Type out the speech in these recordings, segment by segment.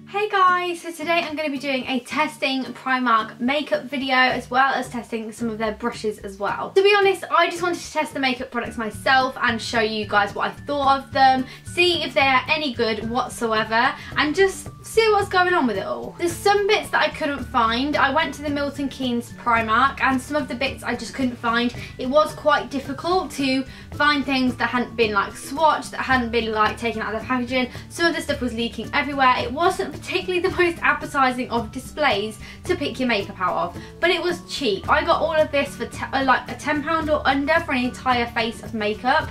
Hey guys, so today I'm going to be doing a testing Primark makeup video as well as testing some of their brushes as well. To be honest, I just wanted to test the makeup products myself and show you guys what I thought of them, see if they are any good whatsoever and just see what's going on with it all. There's some bits that I couldn't find. I went to the Milton Keynes Primark and some of the bits I just couldn't find. It was quite difficult to find things that hadn't been like swatched, that hadn't been like taken out of the packaging. Some of the stuff was leaking everywhere. It wasn't particularly the most appetizing of displays to pick your makeup out of, but it was cheap. I got all of this for like a £10 or under for an entire face of makeup,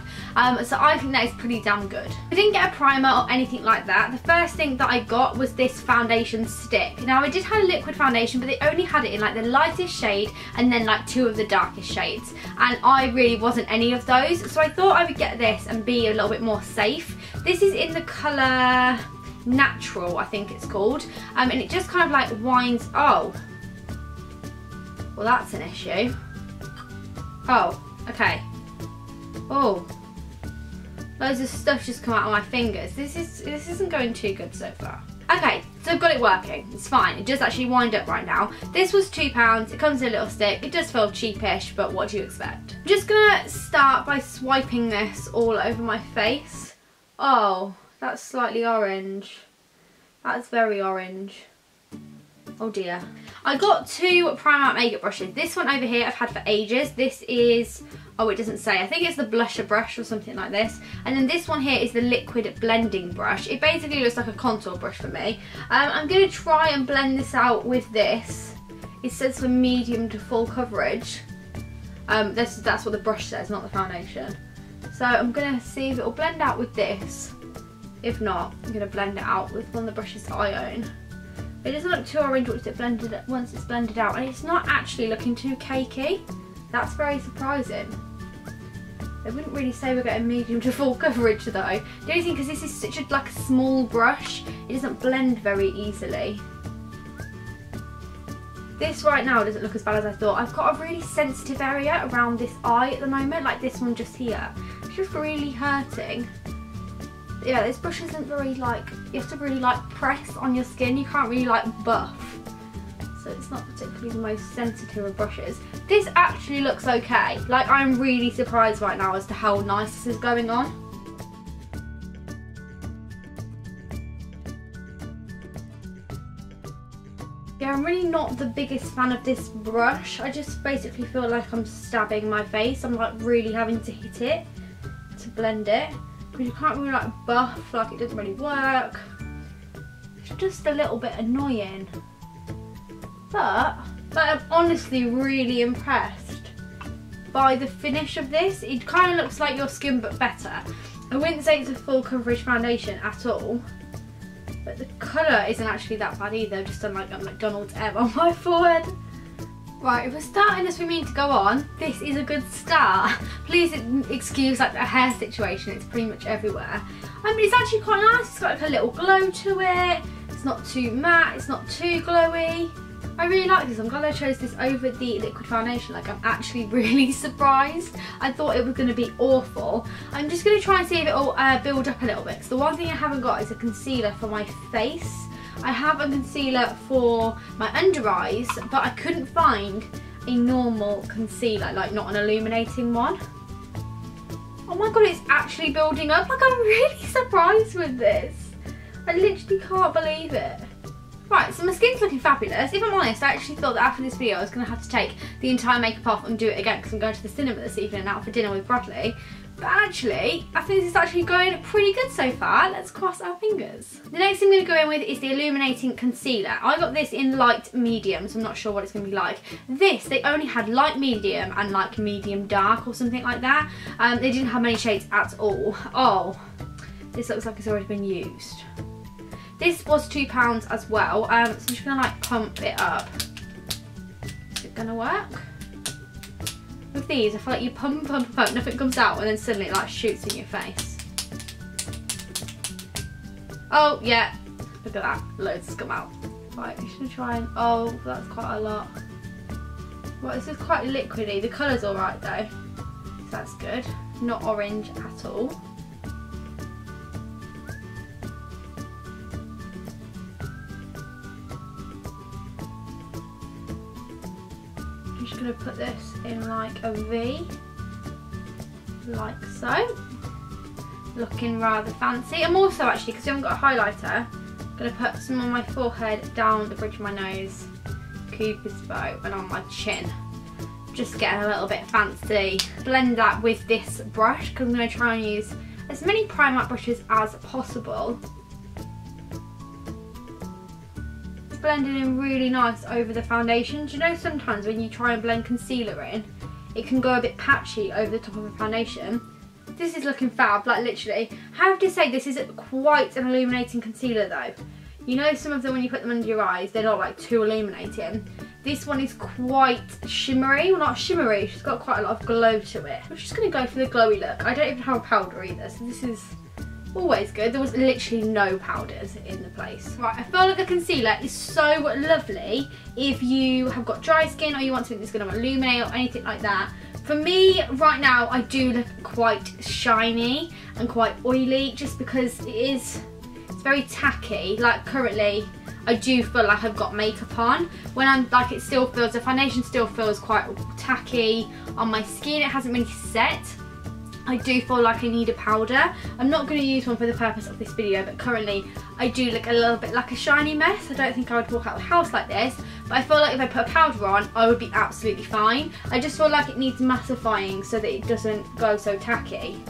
so I think that is pretty damn good. I didn't get a primer or anything like that. The first thing that I got was this foundation stick. Now I did have a liquid foundation, but they only had it in like the lightest shade and then like two of the darkest shades, and I really wasn't any of those, so I thought I would get this and be a little bit more safe. This is in the colour Natural, I think it's called, and it just kind of like winds. Oh, well that's an issue. Oh, okay. Oh, loads of stuff just come out of my fingers. This isn't going too good so far. Okay, so I've got it working. It's fine. It does actually wind up right now. This was £2. It comes in a little stick. It does feel cheapish, but what do you expect? I'm just gonna start by swiping this all over my face. Oh, that's slightly orange. That's very orange. Oh dear. I got two Primark makeup brushes. This one over here I've had for ages. This is, oh it doesn't say, I think it's the blusher brush or something like this. And then this one here is the liquid blending brush. It basically looks like a contour brush for me. I'm going to try and blend this out with this. It says for medium to full coverage. That's what the brush says, not the foundation. So I'm going to see if it will blend out with this. If not, I'm going to blend it out with one of the brushes that I own. It doesn't look too orange once it's blended out, and it's not actually looking too cakey. That's very surprising. I wouldn't really say we're getting medium to full coverage though. The only thing, because this is such a small brush, it doesn't blend very easily. This right now doesn't look as bad as I thought. I've got a really sensitive area around this eye at the moment, like this one just here. It's just really hurting. Yeah, this brush isn't very you have to really press on your skin. You can't really buff. So it's not particularly the most sensitive of brushes. This actually looks okay. I'm really surprised right now as to how nice this is going on. Yeah, I'm really not the biggest fan of this brush. I just basically feel like I'm stabbing my face. I'm really having to hit it to blend it. Because you can't really buff, it doesn't really work. It's just a little bit annoying. But I'm honestly really impressed by the finish of this. It kind of looks like your skin but better. I wouldn't say it's a full coverage foundation at all. But the colour isn't actually that bad either. I've just done a McDonald's M on my forehead. Right, if we're starting as we mean to go on, this is a good start. Please excuse the hair situation, it's pretty much everywhere. It's actually quite nice, it's got a little glow to it. It's not too matte, it's not too glowy. I really like this. I'm glad I chose this over the liquid foundation. I'm actually really surprised. I thought it was going to be awful. I'm just going to try and see if it will build up a little bit. So the one thing I haven't got is a concealer for my face. I have a concealer for my under eyes, but I couldn't find a normal concealer, not an illuminating one. Oh my god, it's actually building up. I'm really surprised with this. I literally can't believe it. Right, so my skin's looking fabulous. If I'm honest, I actually thought that after this video I was going to have to take the entire makeup off and do it again because I'm going to the cinema this evening and out for dinner with Bradley. But actually, I think this is actually going pretty good so far. Let's cross our fingers. The next thing I'm going to go in with is the illuminating concealer. I got this in light medium, so I'm not sure what it's going to be like. This, they only had light medium and medium dark or something like that. They didn't have many shades at all. Oh, this looks like it's already been used. This was £2 as well, so I'm just going to pump it up. Is it going to work? With these, I feel like you pump, nothing comes out, and then suddenly it shoots in your face. Oh yeah, look at that, loads has come out. Right, I'm just gonna try and, oh, that's quite a lot. Well, this is quite liquidy. The colour's alright though, so that's good. Not orange at all. I'm just going to put this in like a V, like so. Looking rather fancy. I'm also actually, because I haven't got a highlighter, going to put some on my forehead, down the bridge of my nose, Cupid's bow, and on my chin. Just getting a little bit fancy. Blend that with this brush, because I'm going to try and use as many Primark brushes as possible. Blending in really nice over the foundation. Do you know sometimes when you try and blend concealer in, it can go a bit patchy over the top of a foundation? This is looking fab, like literally. I have to say this is quite an illuminating concealer though. You know some of them when you put them under your eyes, they're not like too illuminating. This one is quite shimmery, well not shimmery, it's got quite a lot of glow to it. I'm just going to go for the glowy look. I don't even have a powder either, so this is always good. There was literally no powders in the place. Right, I feel like the concealer is so lovely if you have got dry skin or you want something that's going to illuminate or anything like that. For me, right now, I do look quite shiny and quite oily just because it's very tacky. Like currently, I do feel like I've got makeup on. When I'm like, it still feels, the foundation still feels quite tacky on my skin. It hasn't really set. I do feel like I need a powder. I'm not going to use one for the purpose of this video, but currently I do look a little bit like a shiny mess. I don't think I would walk out of the house like this, but I feel like if I put a powder on, I would be absolutely fine. I just feel like it needs mattifying so that it doesn't go so tacky.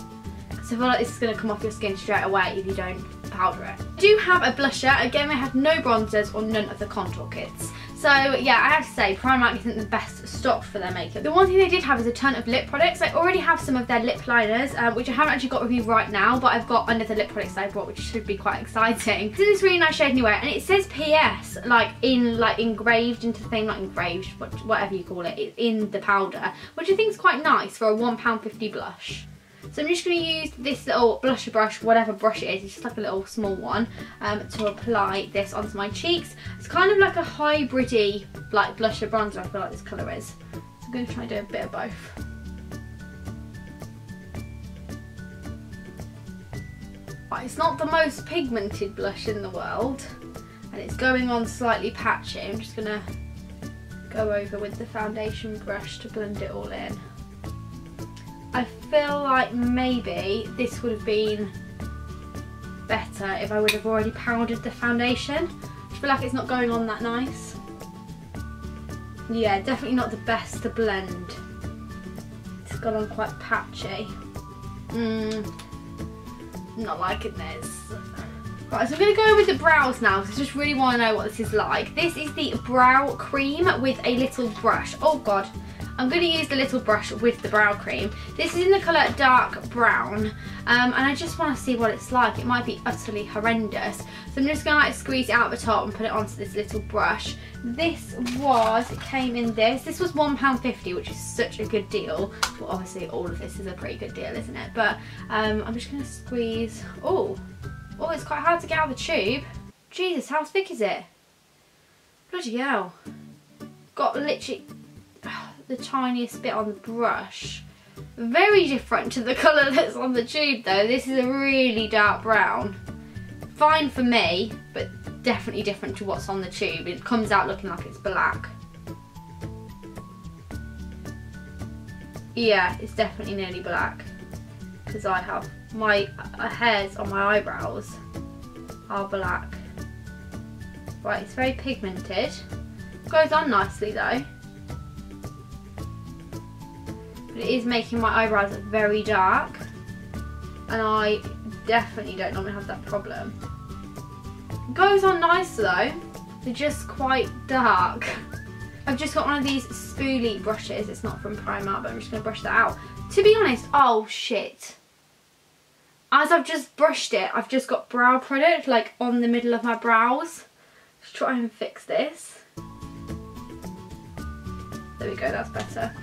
So I feel like this is going to come off your skin straight away if you don't powder it. I do have a blusher. Again, I have no bronzers or none of the contour kits. So yeah, I have to say Primark isn't the best stock for their makeup. The one thing they did have is a ton of lip products. I already have some of their lip liners, which I haven't actually got reviewed right now, but I've got another lip products that I bought, which should be quite exciting. It's in this really nice shade anyway, and it says PS like engraved into the thing, not engraved, but whatever you call it, in the powder, which I think is quite nice for a £1.50 blush. So I'm just going to use this little blusher brush, whatever brush it is, it's just like a little small one, to apply this onto my cheeks. It's kind of like a hybrid-y like blusher bronzer, I feel like this colour is. So I'm going to try and do a bit of both. Right, it's not the most pigmented blush in the world, and it's going on slightly patchy. I'm just going to go over with the foundation brush to blend it all in. I feel like maybe this would have been better if I would have already powdered the foundation. I feel like it's not going on that nice. Yeah, definitely not the best to blend. It's gone on quite patchy. Not liking this. Right, so I'm going to go with the brows now because I just really want to know what this is like. This is the brow cream with a little brush. Oh god. I'm going to use the little brush with the brow cream. This is in the colour dark brown, and I just want to see what it's like. It might be utterly horrendous. So I'm just going to like squeeze it out the top and put it onto this little brush. It came in this. This was £1.50, which is such a good deal. Well, obviously all of this is a pretty good deal, isn't it? But I'm just going to squeeze. Oh, it's quite hard to get out of the tube. Jesus, how thick is it? Bloody hell. Got literally the tiniest bit on the brush. Very different to the colour that's on the tube though. This is a really dark brown. Fine for me, but definitely different to what's on the tube. It comes out looking like it's black. Yeah, it's definitely nearly black. Because I have my hairs on my eyebrows are black. Right, it's very pigmented. Goes on nicely though. But it is making my eyebrows look very dark, and I definitely don't normally have that problem. It goes on nice though, they're just quite dark. I've just got one of these spoolie brushes, it's not from Primark, but I'm just going to brush that out. To be honest, oh shit. As I've just brushed it, I've just got brow product like on the middle of my brows. Let's try and fix this. There we go, that's better.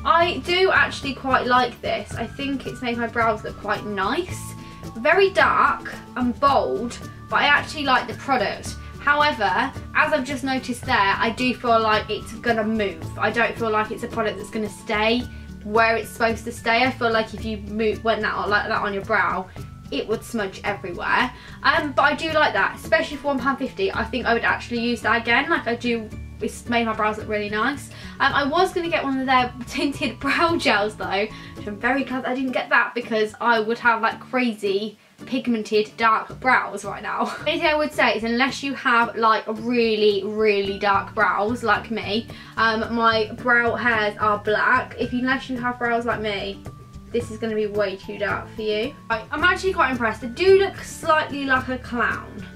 I do actually quite like this. I think it's made my brows look quite nice. Very dark and bold, but I actually like the product. However, as I've just noticed there, I do feel like it's gonna move. I don't feel like it's a product that's gonna stay where it's supposed to stay. I feel like if you went like that on your brow, it would smudge everywhere. But I do like that, especially for £1.50. I think I would actually use that again. Like I do it's made my brows look really nice. I was going to get one of their tinted brow gels though, which I'm very glad I didn't get that, because I would have like crazy pigmented dark brows right now. The only thing I would say is, unless you have like really dark brows like me, my brow hairs are black. Unless you have brows like me, this is going to be way too dark for you. I'm actually quite impressed. I do look slightly like a clown.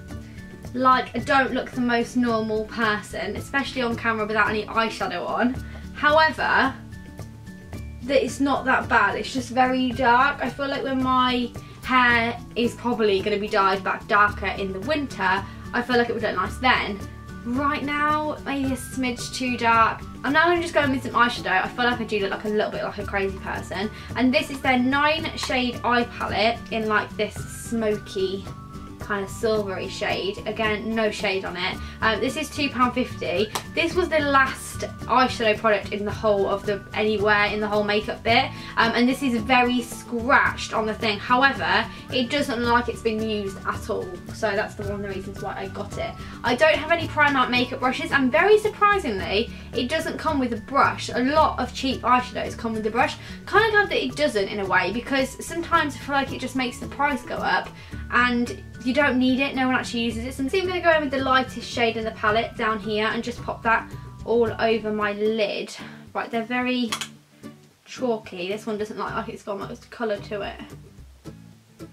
Like, I don't look the most normal person, especially on camera without any eyeshadow on. However, it's not that bad. It's just very dark. I feel like when my hair is probably going to be dyed back darker in the winter, I feel like it would look nice then. Right now, maybe a smidge too dark. I'm now just going with some eyeshadow. I feel like I do look like a little bit like a crazy person. And this is their 9 shade eye palette in like this smoky kind of silvery shade. Again, no shade on it. This is £2.50. This was the last eyeshadow product in the whole of the anywhere in the whole makeup bit, and this is very scratched on the thing. However, it doesn't look like it's been used at all, so that's one of the reasons why I got it. I don't have any Primark makeup brushes, and very surprisingly it doesn't come with a brush. A lot of cheap eyeshadows come with a brush. Kind of glad that it doesn't, in a way, because sometimes I feel like it just makes the price go up and you don't need it, no one actually uses it. So I'm going to go in with the lightest shade in the palette down here and just pop that all over my lid. Right, they're very chalky. This one doesn't look like it's got much colour to it.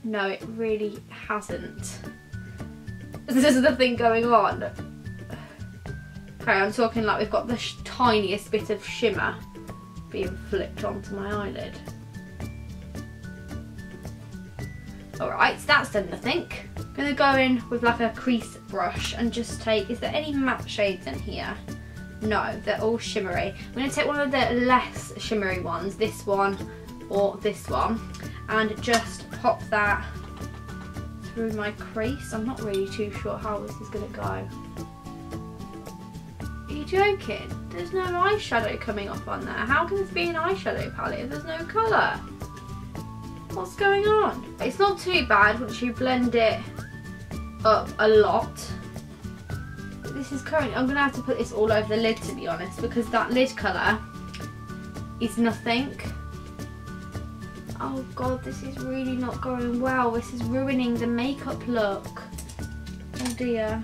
No, it really hasn't. There's nothing going on. Okay, I'm talking like we've got the tiniest bit of shimmer being flipped onto my eyelid. Alright, so that's done nothing. I'm going to go in with like a crease brush and just take, is there any matte shades in here? No, they're all shimmery. I'm going to take one of the less shimmery ones, this one or this one, and just pop that through my crease. I'm not really too sure how this is going to go. Are you joking? There's no eyeshadow coming off on there. How can this be an eyeshadow palette if there's no colour? What's going on? It's not too bad once you blend it up a lot. This is currently, I'm going to have to put this all over the lid, to be honest, because that lid colour is nothing. Oh god, this is really not going well. This is ruining the makeup look. Oh dear.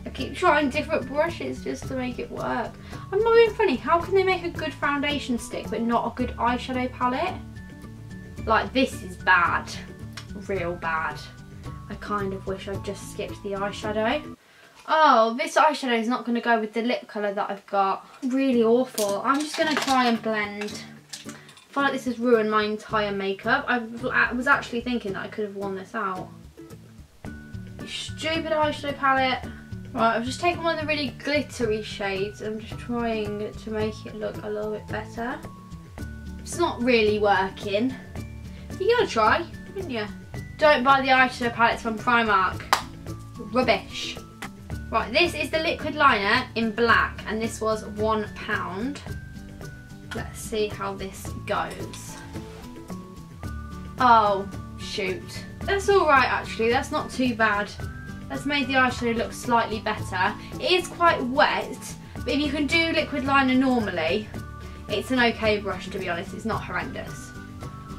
I keep trying different brushes just to make it work. I'm not being funny. How can they make a good foundation stick but not a good eyeshadow palette? Like, this is bad. Real bad. I kind of wish I'd just skipped the eyeshadow. Oh, this eyeshadow is not going to go with the lip colour that I've got. Really awful. I'm just going to try and blend. I feel like this has ruined my entire makeup. I was actually thinking that I could have worn this out. Stupid eyeshadow palette. Right, I've just taken one of the really glittery shades. I'm just trying to make it look a little bit better. It's not really working. You gotta try, wouldn't you? Don't buy the eyeshadow palettes from Primark. Rubbish. Right, this is the liquid liner in black, and this was £1. Let's see how this goes. Oh, shoot. That's alright actually, that's not too bad. That's made the eyeshadow look slightly better. It is quite wet, but if you can do liquid liner normally, it's an okay brush, to be honest. It's not horrendous.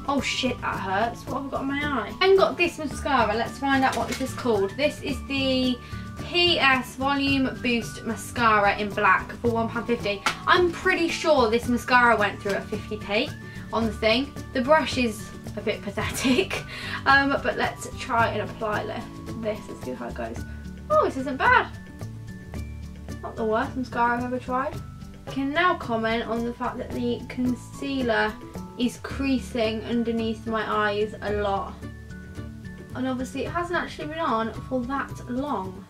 Oh shit, that hurts. What have I got on my eye? I haven't got this mascara. Let's find out what this is called. This is the PS Volume Boost Mascara in black for £1.50. I'm pretty sure this mascara went through at 50p on the thing. The brush is a bit pathetic, but let's try and apply this and see how it goes. Oh, this isn't bad. Not the worst mascara I've ever tried. I can now comment on the fact that the concealer is creasing underneath my eyes a lot. And obviously it hasn't actually been on for that long.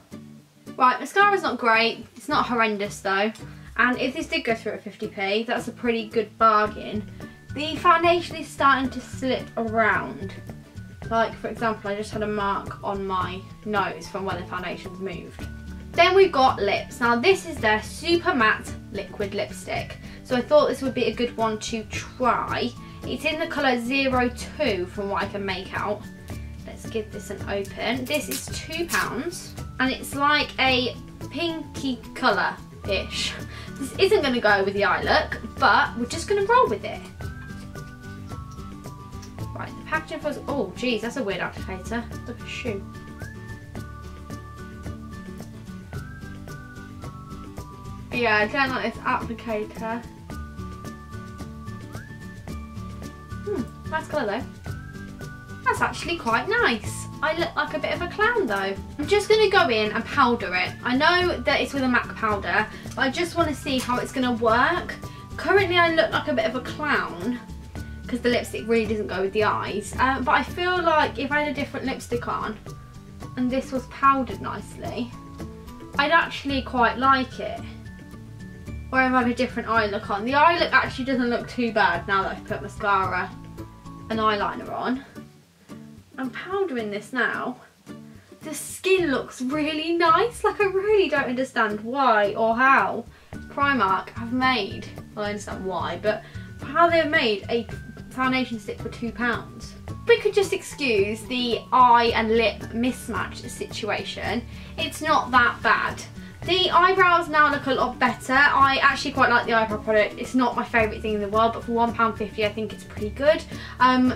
Right, mascara's not great. It's not horrendous though. And if this did go through at 50p, that's a pretty good bargain. The foundation is starting to slip around. Like, for example, I just had a mark on my nose from where the foundation's moved. Then we've got lips. Now this is their super matte liquid lipstick. So I thought this would be a good one to try. It's in the colour 02 from what I can make out. Let's give this an open. This is £2 and it's like a pinky colour. ish. This isn't going to go with the eye look, but we're just going to roll with it. Right, the packaging was, oh geez, that's a weird applicator. Look at a shoe. Yeah, I don't like this applicator. Nice colour though. That's actually quite nice. I look like a bit of a clown though. I'm just going to go in and powder it. I know that it's with a MAC powder, but I just want to see how it's going to work. Currently I look like a bit of a clown because the lipstick really doesn't go with the eyes. But I feel like if I had a different lipstick on and this was powdered nicely, I'd actually quite like it. Or if I have a different eye look on. The eye look actually doesn't look too bad now that I've put mascara and eyeliner on. I'm powdering this now. The skin looks really nice. Like I really don't understand why or how Primark have made, well I understand why, but how they've made a foundation stick for £2. We could just excuse the eye and lip mismatch situation. It's not that bad. The eyebrows now look a lot better. I actually quite like the eyebrow product. It's not my favourite thing in the world, but for £1.50 I think it's pretty good.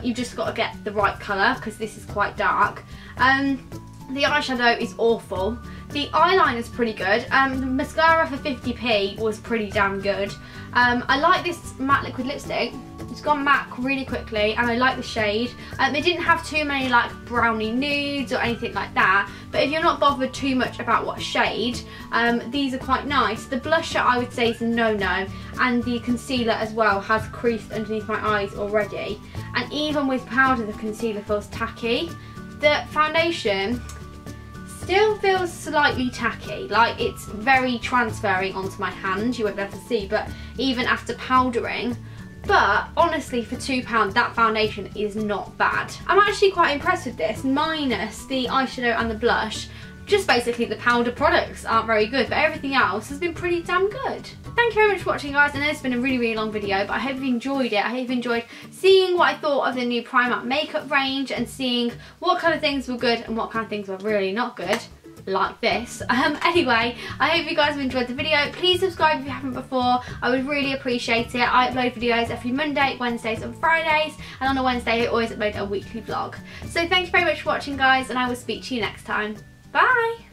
You've just got to get the right colour because this is quite dark. The eyeshadow is awful. The eyeliner is pretty good. The mascara for 50p was pretty damn good. I like this matte liquid lipstick. It's gone matte really quickly and I like the shade. It didn't have too many like brownie nudes or anything like that, but if you're not bothered too much about what shade, these are quite nice. The blusher I would say is a no-no, and the concealer as well has creased underneath my eyes already, and even with powder the concealer feels tacky. The foundation still feels slightly tacky, like it's very transferring onto my hand, you won't be able to see, but even after powdering. But honestly, for £2 that foundation is not bad. I'm actually quite impressed with this, minus the eyeshadow and the blush. Just basically the powder products aren't very good, but everything else has been pretty damn good. Thank you very much for watching, guys. I know it's been a really long video, but I hope you enjoyed it. I hope you enjoyed seeing what I thought of the new Primark makeup range and seeing what kind of things were good and what kind of things were really not good, like this. Anyway, I hope you guys have enjoyed the video. Please subscribe if you haven't before. I would really appreciate it. I upload videos every Monday, Wednesdays and Fridays, and on a Wednesday I always upload a weekly vlog. So thank you very much for watching, guys, and I will speak to you next time. Bye!